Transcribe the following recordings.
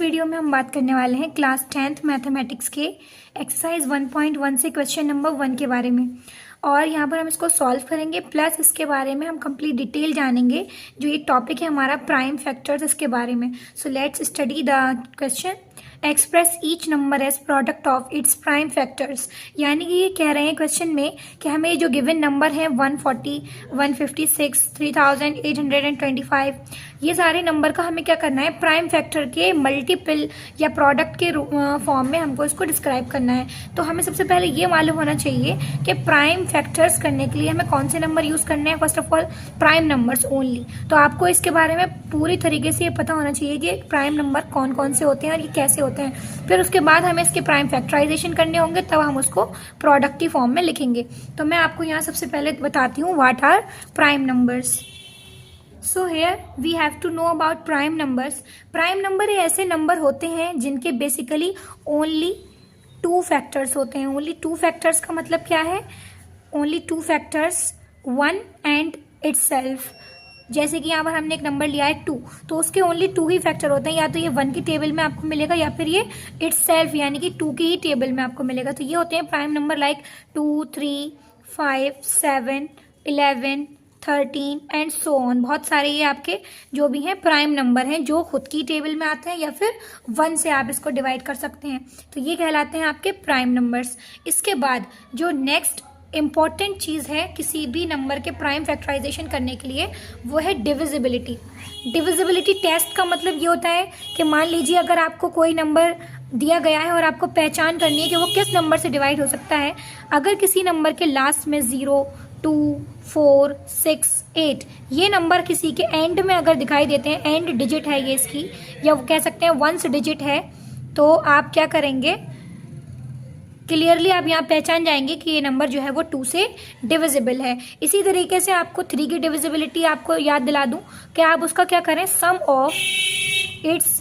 Video में हम बात करने वाले हैं क्लास 10th मैथमेटिक्स के एक्सरसाइज 1.1 से क्वेश्चन नंबर 1 के बारे में। और यहाँ पर हम इसको सॉल्व करेंगे, प्लस इसके बारे में हम कंप्लीट डिटेल जानेंगे। जो ये टॉपिक है हमारा प्राइम फैक्टर्स, इसके बारे में। So let's study the question. Express each number as product of its prime factors. यानी कि ये कह रहे हैं क्वेश्चन में कि हमें जो गिवन नंबर है 140, 156, 3825, ये सारे नंबर का हमें क्या करना है, प्राइम फैक्टर के मल्टीपल या प्रोडक्ट के फॉर्म में हमको इसको डिस्क्राइब करना है। तो हमें सबसे पहले ये मालूम होना चाहिए कि प्राइम फैक्टर्स करने के लिए हमें कौन से नंबर यूज करने हैं। First of all prime numbers only. तो आपको इसके बारे में पूरी तरीके से ये पता होना चाहिए कि प्राइम नंबर कौन कौन से होते हैं और ये कैसे होते हैं। फिर उसके बाद हमें इसके प्राइम फैक्टराइजेशन करने होंगे, तब हम उसको प्रोडक्ट की फॉर्म में लिखेंगे। तो मैं आपको यहाँ सबसे पहले बताती हूँ what are prime numbers. So here we have to know about prime numbers. Prime number ऐसे नंबर होते हैं जिनके बेसिकली ओनली 2 फैक्टर्स होते हैं। ओनली 2 फैक्टर्स का मतलब क्या है? Only 2 factors, 1 and itself. जैसे कि यहाँ पर हमने एक नंबर लिया है 2, तो उसके ओनली 2 ही फैक्टर होते हैं। या तो ये 1 की टेबल में आपको मिलेगा या फिर ये इटसेल्फ यानी कि 2 की ही टेबल में आपको मिलेगा। तो ये होते हैं prime number like 2, 3, 5, 7, 11, 13 and so on. बहुत सारे ये आपके जो भी हैं प्राइम नंबर हैं जो खुद की टेबल में आते हैं या फिर 1 से आप इसको डिवाइड कर सकते हैं। तो ये कहलाते हैं आपके प्राइम नंबर्स। इसके बाद जो नेक्स्ट इंपॉर्टेंट चीज़ है किसी भी नंबर के प्राइम फैक्टराइजेशन करने के लिए, वो है डिविजिबिलिटी। डिविजिबिलिटी टेस्ट का मतलब ये होता है कि मान लीजिए अगर आपको कोई नंबर दिया गया है और आपको पहचान करनी है कि वो किस नंबर से डिवाइड हो सकता है। अगर किसी नंबर के लास्ट में 0, 2, 4, 6, 8 ये नंबर किसी के एंड में अगर दिखाई देते हैं, एंड डिजिट है ये इसकी, या वो कह सकते हैं वंस डिजिट है, तो आप क्या करेंगे, क्लियरली आप यहाँ पहचान जाएंगे कि ये नंबर जो है वो 2 से डिविजिबल है। इसी तरीके से आपको 3 की डिविजिबिलिटी आपको याद दिला दूं कि आप उसका क्या करें, सम ऑफ इट्स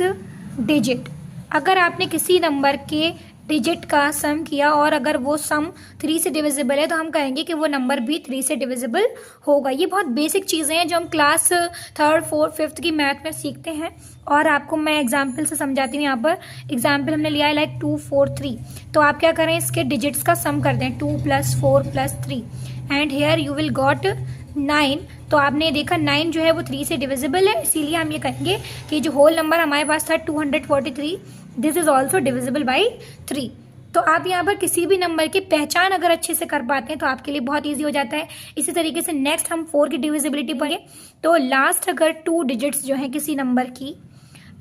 डिजिट। अगर आपने किसी नंबर के डिजिट का सम किया और अगर वो सम 3 से डिविजिबल है, तो हम कहेंगे कि वो नंबर भी 3 से डिविजिबल होगा। ये बहुत बेसिक चीज़ें हैं जो हम क्लास 3rd, 4th, 5th की मैथ में सीखते हैं। और आपको मैं एग्जाम्पल से समझाती हूँ। यहाँ पर एग्जाम्पल हमने लिया है लाइक 2, 4, 3। तो आप क्या करें, इसके डिजिट्स का सम कर दें, 2 + 4 + 3 and here you will got 9। तो आपने देखा 9 जो है वो 3 से डिविजिबल है, इसीलिए हम ये कहेंगे कि जो होल नंबर हमारे पास था 243, this is also divisible by 3। तो आप यहाँ पर किसी भी नंबर की पहचान अगर अच्छे से कर पाते हैं तो आपके लिए बहुत इजी हो जाता है। इसी तरीके से नेक्स्ट हम 4 की डिविजिबिलिटी पढ़े। तो लास्ट अगर 2 डिजिट्स जो हैं किसी नंबर की,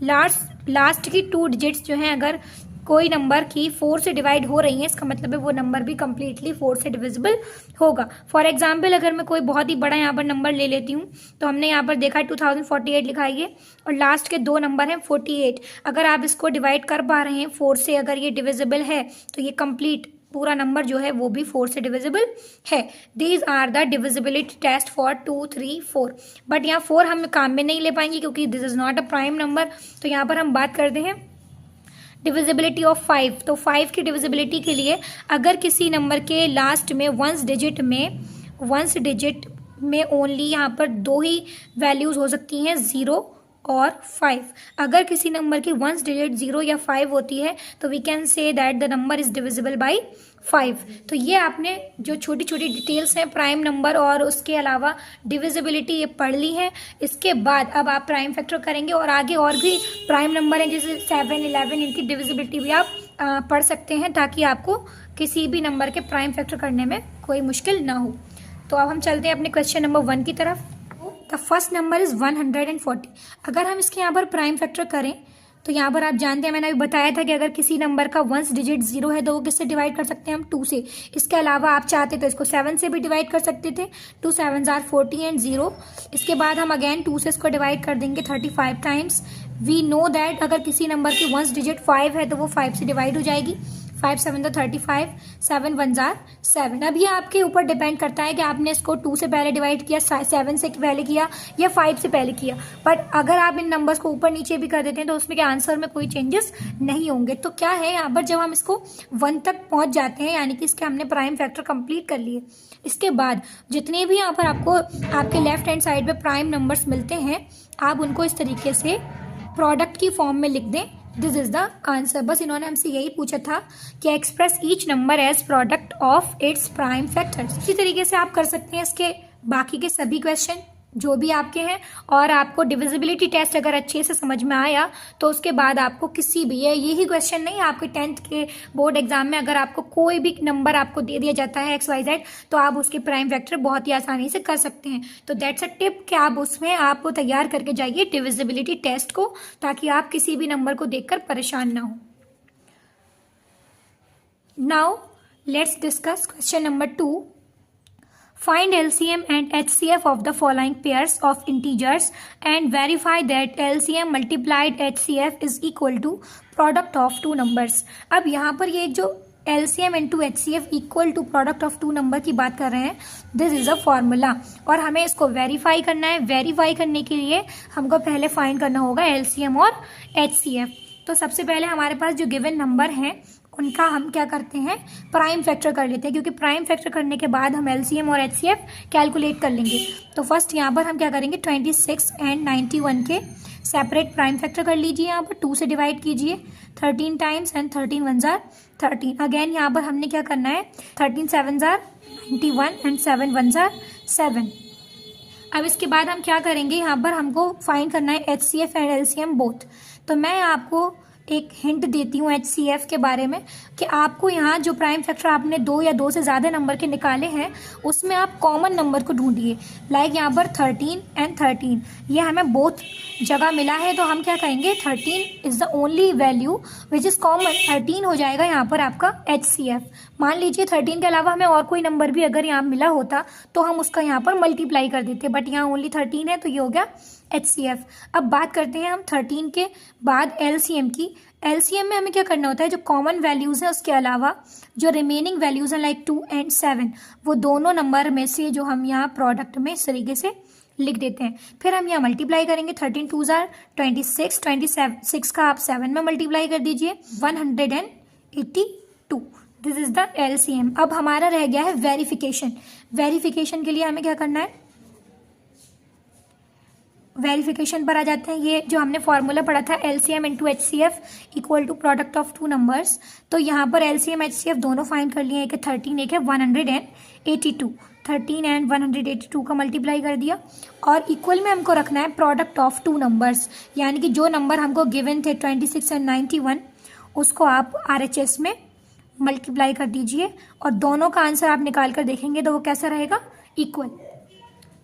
लास्ट की 2 डिजिट्स जो हैं अगर कोई नंबर की 4 से डिवाइड हो रही है, इसका मतलब है वो नंबर भी कंप्लीटली 4 से डिविजिबल होगा। फॉर एग्जाम्पल अगर मैं कोई बहुत ही बड़ा यहाँ पर नंबर ले लेती हूँ, तो हमने यहाँ पर देखा है 2048 लिखा है ये, और लास्ट के 2 नंबर हैं 48। अगर आप इसको डिवाइड कर पा रहे हैं 4 से, अगर ये डिविजिबल है, तो ये कंप्लीट पूरा नंबर जो है वो भी 4 से डिविजिबल है। These are the divisibility test for 2, 3, 4। But यहाँ 4 हम काम में नहीं ले पाएंगे क्योंकि this is not a prime number. तो यहाँ पर हम बात करते हैं डिविजिबिलिटी ऑफ 5। तो 5 की डिविजिबिलिटी के लिए अगर किसी नंबर के लास्ट में वंस डिजिट में ओनली यहाँ पर 2 ही वैल्यूज हो सकती हैं, 0 और 5। अगर किसी नंबर की वंस डिजिट 0 या 5 होती है, तो we can say that the number is divisible by 5। तो ये आपने जो छोटी छोटी डिटेल्स हैं प्राइम नंबर और उसके अलावा डिविजिबिलिटी ये पढ़ ली है। इसके बाद अब आप प्राइम फैक्टर करेंगे और आगे और भी प्राइम नंबर हैं जैसे 7, 11, इनकी डिविजिबिलिटी भी आप पढ़ सकते हैं, ताकि आपको किसी भी नंबर के प्राइम फैक्टर करने में कोई मुश्किल ना हो। तो अब हम चलते हैं अपने क्वेश्चन नंबर 1 की तरफ। The first number is 140। अगर हम इसके यहाँ पर प्राइम फैक्टर करें, तो यहाँ पर आप जानते हैं, मैंने अभी बताया था कि अगर किसी नंबर का वंस डिजिट 0 है तो वो किससे डिवाइड कर सकते हैं हम, 2 से। इसके अलावा आप चाहते तो इसको 7 से भी डिवाइड कर सकते थे, 2 7s are 40 एंड 0। इसके बाद हम अगेन 2 से इसको डिवाइड कर देंगे 35 टाइम्स। वी नो दैट अगर किसी नंबर की वंस डिजिट 5 है तो वो 5 से डिवाइड हो जाएगी। 5 7 35, 7 1s are 7। अब ये आपके ऊपर डिपेंड करता है कि आपने इसको 2 से पहले डिवाइड किया, 7 से पहले किया या 5 से पहले किया। बट अगर आप इन नंबर्स को ऊपर नीचे भी कर देते हैं तो उसमें के आंसर में कोई चेंजेस नहीं होंगे। तो क्या है यहाँ पर, जब हम इसको 1 तक पहुँच जाते हैं, यानी कि इसके हमने प्राइम फैक्टर कंप्लीट कर लिए। इसके बाद जितने भी यहाँ पर आपको आपके लेफ्ट हैंड साइड पे प्राइम नंबर्स मिलते हैं, आप उनको इस तरीके से प्रोडक्ट की फॉर्म में लिख दें दिस इज द आंसर। बस इन्होंने हमसे यही पूछा था कि express each number as product of its prime factors. इसी तरीके से आप कर सकते हैं इसके बाकी के सभी क्वेश्चन जो भी आपके हैं। और आपको डिविजिबिलिटी टेस्ट अगर अच्छे से समझ में आया तो उसके बाद आपको किसी भी यही क्वेश्चन नहीं, आपके 10th के बोर्ड एग्जाम में अगर आपको कोई भी नंबर आपको दे दिया जाता है XYZ तो आप उसके प्राइम फैक्टर बहुत ही आसानी से कर सकते हैं। तो दैट्स अ टिप कि आप उसमें आपको तैयार करके जाइए डिविजिबिलिटी टेस्ट को, ताकि आप किसी भी नंबर को देखकर परेशान ना हो। Now let's discuss question number 2। Find LCM and HCF of the following pairs of integers and verify that LCM multiplied HCF is equal to product of two numbers। अब यहाँ पर ये जो LCM into HCF equal to product of two number की बात कर रहे हैं, दिस इज अ फॉर्मूला और हमें इसको वेरीफाई करना है। वेरीफाई करने के लिए हमको पहले फाइंड करना होगा LCM और HCF। तो सबसे पहले हमारे पास जो गिवन नंबर हैं उनका हम क्या करते हैं, प्राइम फैक्टर कर लेते हैं, क्योंकि प्राइम फैक्टर करने के बाद हम LCM और HCF कैलकुलेट कर लेंगे। तो फर्स्ट यहाँ पर हम क्या करेंगे, 26 एंड 91 के सेपरेट प्राइम फैक्टर कर लीजिए। यहाँ पर 2 से डिवाइड कीजिए, 13 टाइम्स एंड 13 1 जार 13। अगेन यहाँ पर हमने क्या करना है, 13 7 जार 91 एंड 7 1 जार 7। अब इसके बाद हम क्या करेंगे, यहाँ पर हमको फाइंड करना है HCF एंड LCM बोथ। तो मैं आपको एक हिंट देती हूँ HCF के बारे में कि आपको यहाँ जो प्राइम फैक्टर आपने 2 या 2 से ज़्यादा नंबर के निकाले हैं उसमें आप कॉमन नंबर को ढूंढिए। लाइक यहाँ पर 13 एंड 13 ये हमें बोथ जगह मिला है, तो हम क्या कहेंगे, 13 is the only value which is common. 13 हो जाएगा यहाँ पर आपका HCF। मान लीजिए 13 के अलावा हमें और कोई नंबर भी अगर यहाँ मिला होता तो हम उसका यहाँ पर मल्टीप्लाई कर देते, बट यहाँ ओनली 13 है तो ये हो गया HCF। अब बात करते हैं हम 13 के बाद LCM की। LCM में हमें क्या करना होता है, जो कॉमन वैल्यूज़ हैं उसके अलावा जो रिमेनिंग वैल्यूज़ हैं लाइक 2 एंड 7 वो दोनों नंबर में से जो हम यहाँ प्रोडक्ट में इस तरीके से लिख देते हैं। फिर हम यहाँ मल्टीप्लाई करेंगे, 13 2 जार 26, 26 का आप 7 में मल्टीप्लाई कर दीजिए, 182। This is the LCM। अब हमारा रह गया है वेरिफिकेशन। वेरिफिकेशन के लिए हमें क्या करना है, वेरिफिकेशन पर आ जाते हैं। ये जो हमने फॉर्मूला पढ़ा था LCM into HCF equal to product of two numbers, तो यहाँ पर LCM HCF दोनों फाइंड कर लिए। एक है 13, एक है 182। 13 एंड 182 का मल्टीप्लाई कर दिया और इक्वल में हमको रखना है प्रोडक्ट ऑफ टू नंबर्स, यानी कि जो नंबर हमको गिवन थे 26 एंड 91 उसको आप RHS में मल्टीप्लाई कर दीजिए और दोनों का आंसर आप निकाल कर देखेंगे तो वो कैसा रहेगा, equal.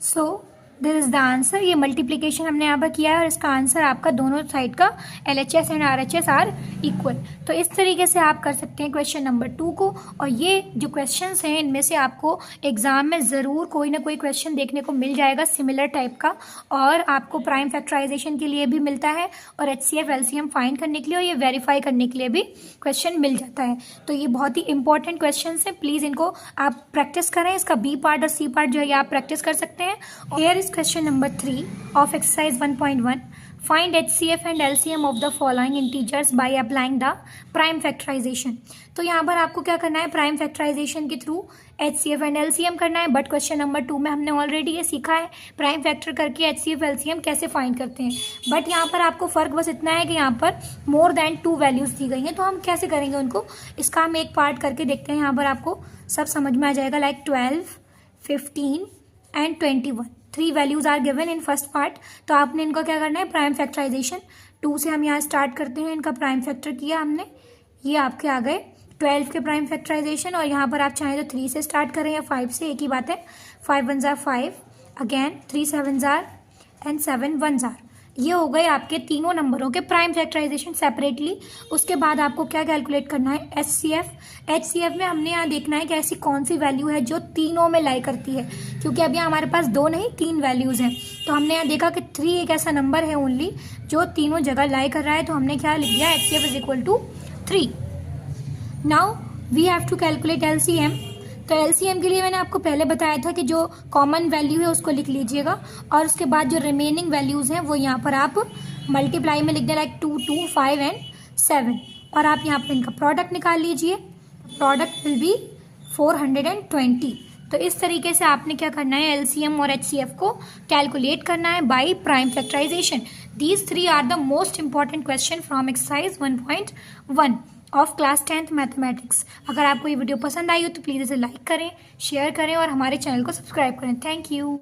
So this is the answer. ये मल्टीप्लिकेशन हमने यहाँ पर किया है और इसका आंसर आपका दोनों साइड का LHS and RHS are equal. तो इस तरीके से आप कर सकते हैं क्वेश्चन नंबर 2 को। और ये जो क्वेश्चंस हैं इनमें से आपको एग्जाम में ज़रूर कोई ना कोई क्वेश्चन देखने को मिल जाएगा सिमिलर टाइप का, और आपको प्राइम फैक्टराइजेशन के लिए भी मिलता है और HCF LCM फाइंड करने के लिए और ये वेरीफाई करने के लिए भी क्वेश्चन मिल जाता है। तो ये बहुत ही इंपॉर्टेंट क्वेश्चन हैं, प्लीज़ इनको आप प्रैक्टिस करें। इसका B पार्ट और C पार्ट जो है आप प्रैक्टिस कर सकते हैं। Here Question number 3 of exercise 1.1. Find HCF and LCM of the following integers by applying the prime factorization। तो यहाँ पर आपको क्या करना है, प्राइम फैक्टराइजेशन के थ्रू HCF एंड LCM करना है। बट क्वेश्चन नंबर 2 में हमने ऑलरेडी ये सीखा है प्राइम फैक्टर करके HCF LCM कैसे फाइंड करते हैं। बट यहाँ पर आपको फ़र्क बस इतना है कि यहाँ पर मोर देन 2 वैल्यूज़ दी गई हैं, तो हम कैसे करेंगे उनको, इसका हम एक पार्ट करके देखते हैं। यहाँ पर आपको सब समझ में आ जाएगा। Like 12, 15 and 21 3 values are given in first part. तो आपने इनका क्या करना है, प्राइम फैक्टराइजेशन। 2 से हम यहाँ स्टार्ट करते हैं, इनका प्राइम फैक्टर किया हमने, ये आपके आ गए 12 के प्राइम फैक्टराइजेशन। और यहाँ पर आप चाहें तो 3 से स्टार्ट करें या 5 से, एक ही बात है। 5 1 jar 5, again 3 7 jar and 7 1 jar. ये हो गए आपके तीनों नंबरों के प्राइम फैक्टराइजेशन सेपरेटली। उसके बाद आपको क्या कैलकुलेट करना है, HCF में हमने यहाँ देखना है कि ऐसी कौन सी वैल्यू है जो तीनों में लाई करती है, क्योंकि अभी हमारे पास 2 नहीं 3 वैल्यूज़ हैं। तो हमने यहाँ देखा कि 3 एक ऐसा नंबर है ओनली जो तीनों जगह लाई कर रहा है, तो हमने क्या लिख दिया, HCF is equal to 3। Now we have to calculate LCM। तो LCM के लिए मैंने आपको पहले बताया था कि जो कॉमन वैल्यू है उसको लिख लीजिएगा और उसके बाद जो रिमेनिंग वैल्यूज़ हैं वो यहाँ पर आप मल्टीप्लाई में लिख दें, लाइक 2 2 5 एंड 7, और आप यहाँ पर इनका प्रोडक्ट निकाल लीजिए। Product will be 420। तो इस तरीके से आपने क्या करना है, LCM और HCF को कैलकुलेट करना है by prime factorisation. These 3 are the most important question from exercise 1.1 of class 10th mathematics. अगर आपको ये वीडियो पसंद आई हो तो प्लीज़ इसे लाइक करें, शेयर करें और हमारे चैनल को सब्सक्राइब करें। Thank you.